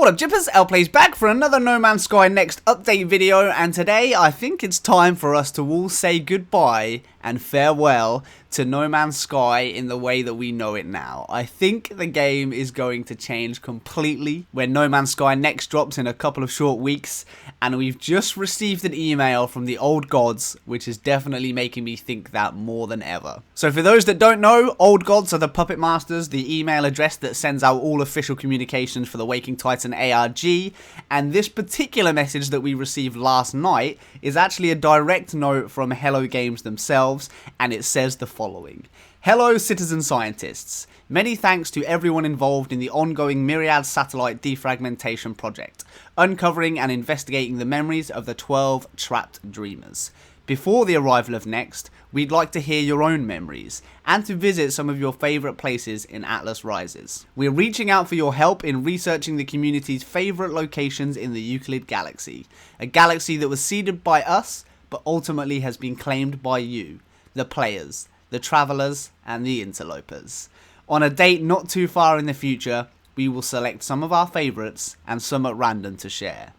What up, Jippers? Lplays back for another No Man's Sky Next update video, and today I think it's time for us to all say goodbye and farewell to No Man's Sky in the way that we know it now. I think the game is going to change completely when No Man's Sky Next drops in a couple of short weeks, and we've just received an email from the old gods, which is definitely making me think that more than ever. So for those that don't know, old gods are the puppet masters, the email address that sends out all official communications for the Waking Titan ARG, and this particular message that we received last night is actually a direct note from Hello Games themselves, and it says the following. Hello citizen scientists. Many thanks to everyone involved in the ongoing Myriad satellite defragmentation project, uncovering and investigating the memories of the 12 trapped dreamers. Before the arrival of Next, we'd like to hear your own memories, and to visit some of your favourite places in Atlas Rises. We're reaching out for your help in researching the community's favourite locations in the Euclid Galaxy, a galaxy that was seeded by us, but ultimately has been claimed by you, the players, the travellers, and the interlopers. On a date not too far in the future, we will select some of our favourites and some at random to share.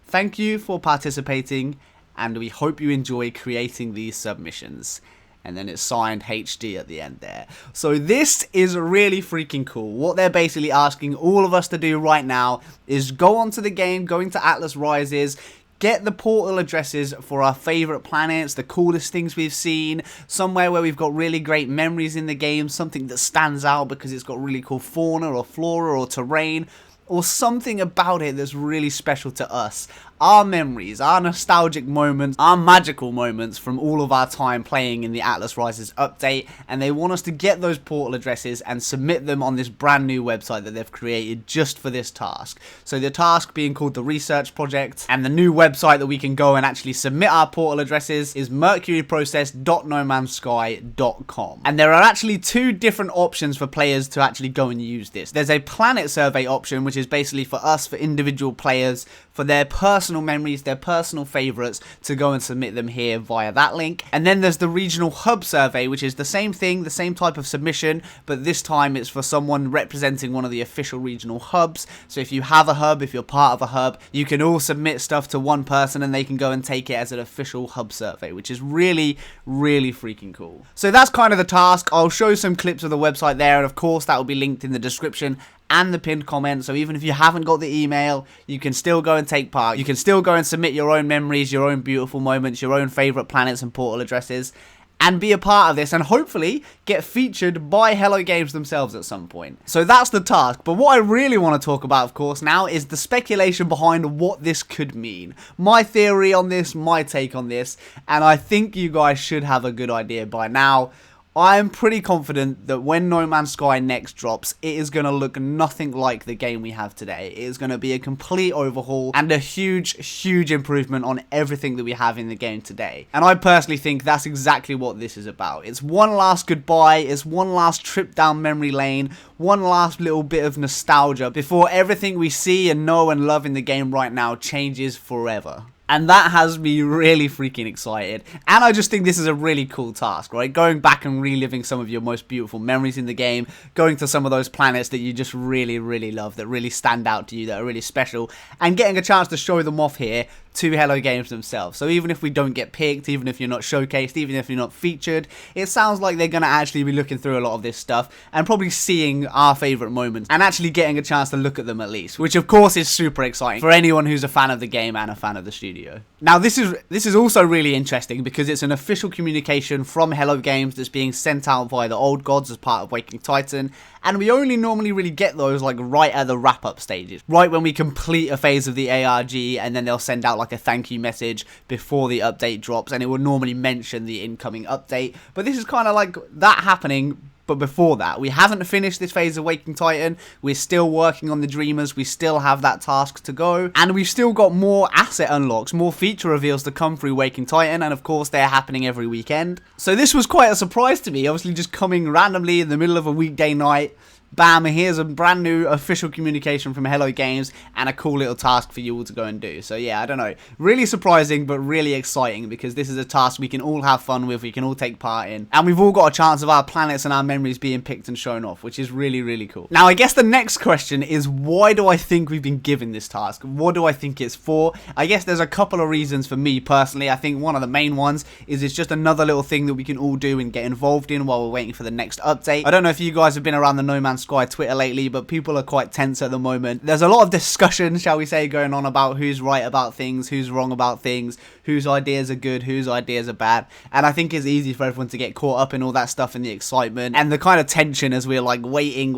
Thank you for participating, and we hope you enjoy creating these submissions. And then it's signed HD at the end there. So this is really freaking cool. What they're basically asking all of us to do right now is go onto the game, go into Atlas Rises, get the portal addresses for our favourite planets, the coolest things we've seen, somewhere where we've got really great memories in the game, something that stands out because it's got really cool fauna or flora or terrain, or something about it that's really special to us. Our memories, our nostalgic moments, our magical moments from all of our time playing in the Atlas Rises update, and they want us to get those portal addresses and submit them on this brand new website that they've created just for this task. So the task being called the Research Project, and the new website that we can go and actually submit our portal addresses is mercuryprocess.nomansky.com. And there are actually two different options for players to actually go and use this. There's a planet survey option, which is basically for us, for individual players, for their personal memories, their personal favourites, to go and submit them here via that link. And then there's the regional hub survey, which is the same thing, the same type of submission, but this time it's for someone representing one of the official regional hubs. So if you have a hub, if you're part of a hub, you can all submit stuff to one person and they can go and take it as an official hub survey, which is really, really freaking cool. So that's kind of the task. I'll show some clips of the website there, and of course that will be linked in the description and the pinned comment, so even if you haven't got the email, you can still go and take part. You can still go and submit your own memories, your own beautiful moments, your own favourite planets and portal addresses, and be a part of this, and hopefully get featured by Hello Games themselves at some point. So that's the task, but what I really want to talk about, of course, now is the speculation behind what this could mean. My theory on this, my take on this, and I think you guys should have a good idea by now. I am pretty confident that when No Man's Sky Next drops, it is going to look nothing like the game we have today. It is going to be a complete overhaul and a huge, huge improvement on everything that we have in the game today. And I personally think that's exactly what this is about. It's one last goodbye, it's one last trip down memory lane, one last little bit of nostalgia before everything we see and know and love in the game right now changes forever. And that has me really freaking excited. And I just think this is a really cool task, right? Going back and reliving some of your most beautiful memories in the game, going to some of those planets that you just really, really love, that really stand out to you, that are really special, and getting a chance to show them off here to Hello Games themselves. So even if we don't get picked, even if you're not showcased, even if you're not featured, it sounds like they're going to actually be looking through a lot of this stuff and probably seeing our favourite moments and actually getting a chance to look at them at least, which of course is super exciting for anyone who's a fan of the game and a fan of the studio. Now this is also really interesting because it's an official communication from Hello Games that's being sent out via the old gods as part of Waking Titan, and we only normally really get those like right at the wrap-up stages, right when we complete a phase of the ARG, and then they'll send out like a thank you message before the update drops, and it will normally mention the incoming update. But this is kind of like that happening, but before that. We haven't finished this phase of Waking Titan, we're still working on the Dreamers, we still have that task to go, and we've still got more asset unlocks, more feature reveals to come through Waking Titan, and of course they're happening every weekend. So this was quite a surprise to me, obviously just coming randomly in the middle of a weekday night, bam, here's a brand new official communication from Hello Games and a cool little task for you all to go and do. So yeah, I don't know, really surprising but really exciting, because this is a task we can all have fun with, we can all take part in, and we've all got a chance of our planets and our memories being picked and shown off, which is really, really cool. Now I guess the next question is, why do I think we've been given this task? What do I think it's for? I guess there's a couple of reasons for me personally. I think one of the main ones is it's just another little thing that we can all do and get involved in while we're waiting for the next update. I don't know if you guys have been around the No Man's Sky Twitter lately, but people are quite tense at the moment. There's a lot of discussion, shall we say, going on about who's right about things, who's wrong about things, whose ideas are good, whose ideas are bad, and I think it's easy for everyone to get caught up in all that stuff and the excitement and the kind of tension as we're like waiting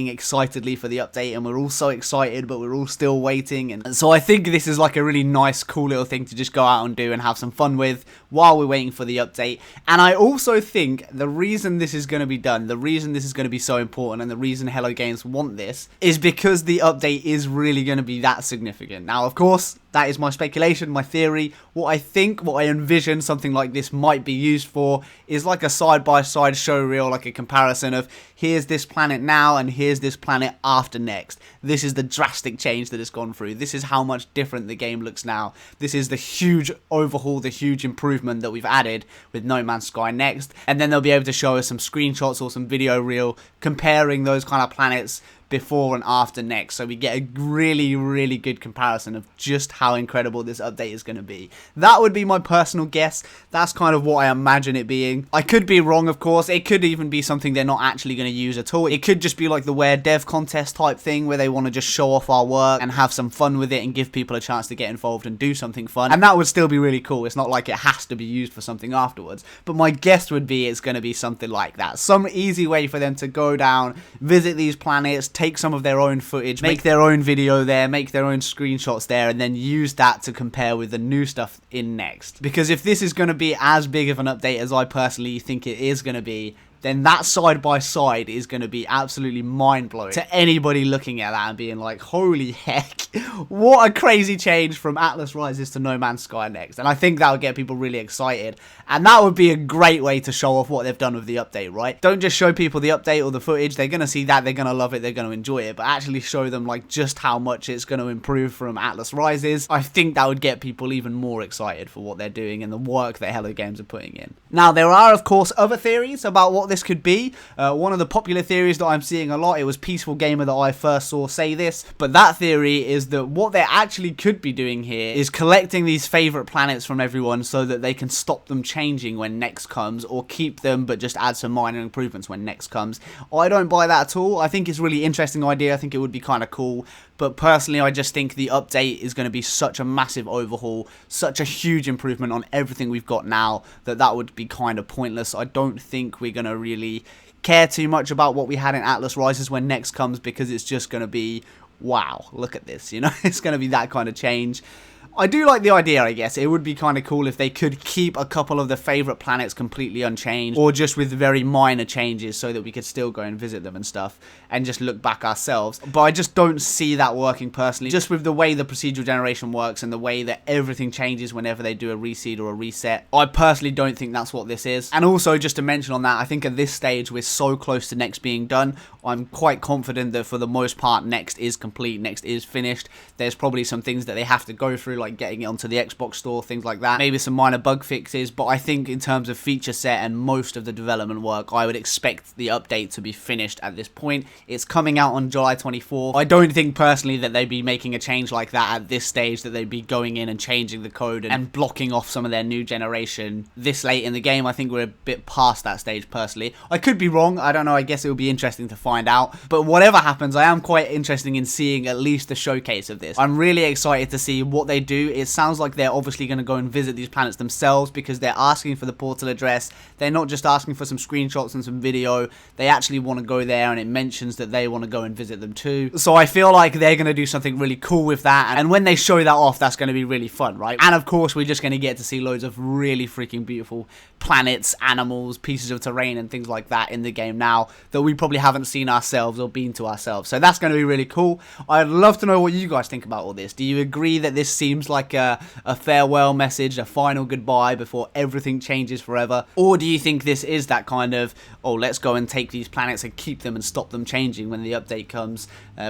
excitedly for the update, and we're all so excited but we're all still waiting. And so I think this is like a really nice, cool little thing to just go out and do and have some fun with while we're waiting for the update. And I also think the reason this is going to be done, the reason this is going to be so important, and the reason Hello Games want this is because the update is really going to be that significant. Now, of course, that is my speculation, my theory. What I think, what I envision something like this might be used for is like a side-by-side show reel, like a comparison of here's this planet now and here's this planet after next. This is the drastic change that it's gone through. This is how much different the game looks now. This is the huge overhaul, the huge improvement that we've added with No Man's Sky Next. And then they'll be able to show us some screenshots or some video reel comparing those kind of planets before and after next, so we get a really, really good comparison of just how incredible this update is going to be. That would be my personal guess. That's kind of what I imagine it being. I could be wrong, of course. It could even be something they're not actually going to use at all. It could just be like the Where Dev contest type thing, where they want to just show off our work and have some fun with it and give people a chance to get involved and do something fun, and that would still be really cool. It's not like it has to be used for something afterwards, but my guess would be it's going to be something like that. Some easy way for them to go down, visit these planets, take some of their own footage, make their own video there, make their own screenshots there, and then use that to compare with the new stuff in Next. Because if this is going to be as big of an update as I personally think it is going to be, then that side by side is going to be absolutely mind-blowing to anybody looking at that and being like, holy heck, what a crazy change from Atlas Rises to No Man's Sky Next. And I think that would get people really excited, and that would be a great way to show off what they've done with the update, right? Don't just show people the update or the footage. They're going to see that, they're going to love it, they're going to enjoy it, but actually show them like just how much it's going to improve from Atlas Rises. I think that would get people even more excited for what they're doing and the work that Hello Games are putting in. Now, there are, of course, other theories about what this could be. One of the popular theories that I'm seeing a lot, it was Peaceful Gamer that I first saw say this, but that theory is that what they actually could be doing here is collecting these favorite planets from everyone so that they can stop them changing when Next comes, or keep them but just add some minor improvements when Next comes. I don't buy that at all. I think it's a really interesting idea. I think it would be kind of cool, but personally I just think the update is going to be such a massive overhaul, such a huge improvement on everything we've got now, that would be kind of pointless. I don't think we're going to really care too much about what we had in Atlas Rises when Next comes, because it's just going to be, wow, look at this, you know, it's going to be that kind of change. I do like the idea, I guess. It would be kind of cool if they could keep a couple of the favourite planets completely unchanged, or just with very minor changes so that we could still go and visit them and stuff, and just look back ourselves. But I just don't see that working personally, just with the way the procedural generation works and the way that everything changes whenever they do a reseed or a reset. I personally don't think that's what this is. And also, just to mention on that, I think at this stage we're so close to Next being done, I'm quite confident that for the most part Next is complete, Next is finished. There's probably some things that they have to go through, like getting it onto the Xbox store, things like that, maybe some minor bug fixes, but I think in terms of feature set and most of the development work, I would expect the update to be finished at this point. It's coming out on July 24th. I don't think personally that they'd be making a change like that at this stage, that they'd be going in and changing the code and blocking off some of their new generation this late in the game. I think we're a bit past that stage personally. I could be wrong, I don't know, I guess it would be interesting to find out, but whatever happens, I am quite interested in seeing at least a showcase of this. I'm really excited to see what they do. It sounds like they're obviously going to go and visit these planets themselves, because they're asking for the portal address. They're not just asking for some screenshots and some video, they actually want to go there, and it mentions that they want to go and visit them too. So I feel like they're going to do something really cool with that, and when they show that off, that's going to be really fun, right? And of course, we're just going to get to see loads of really freaking beautiful planets, animals, pieces of terrain and things like that in the game now that we probably haven't seen been ourselves or been to ourselves. So that's going to be really cool. I'd love to know what you guys think about all this. Do you agree that this seems like a farewell message, a final goodbye before everything changes forever? Or do you think this is that kind of, oh, let's go and take these planets and keep them and stop them changing when the update comes,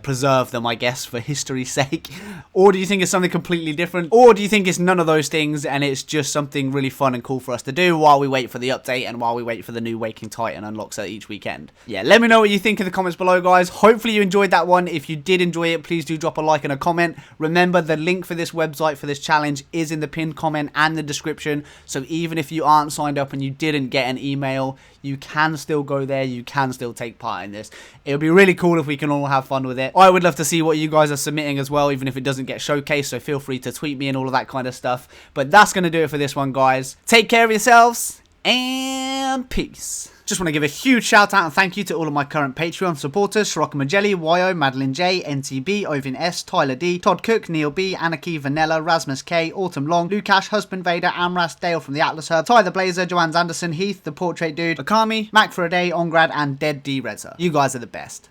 preserve them, I guess, for history's sake? Or do you think it's something completely different? Or do you think it's none of those things and it's just something really fun and cool for us to do while we wait for the update and while we wait for the new Waking Titan unlocks each weekend? Yeah, let me know what you think in the comments below, guys. Hopefully you enjoyed that one. If you did enjoy it, please do drop a like and a comment. Remember, the link for this website, for this challenge, is in the pinned comment and the description. So even if you aren't signed up and you didn't get an email, you can still go there. You can still take part in this. It would be really cool if we can all have fun with it. I would love to see what you guys are submitting as well, even if it doesn't get showcased. So feel free to tweet me and all of that kind of stuff. But that's going to do it for this one, guys. Take care of yourselves and peace. Just want to give a huge shout out and thank you to all of my current Patreon supporters: Shiraka Majelli, YO, Madeline J, NTB, Ovin S, Tyler D, Todd Cook, Neil B, Anarchy, Vanilla, Rasmus K, Autumn Long, Lukash, Husband Vader, Amras, Dale from the Atlas Hub, Ty the Blazer, Joanne Anderson, Heath, The Portrait Dude, Akami, Mac for a Day, Ongrad, and Dead D Reza. You guys are the best.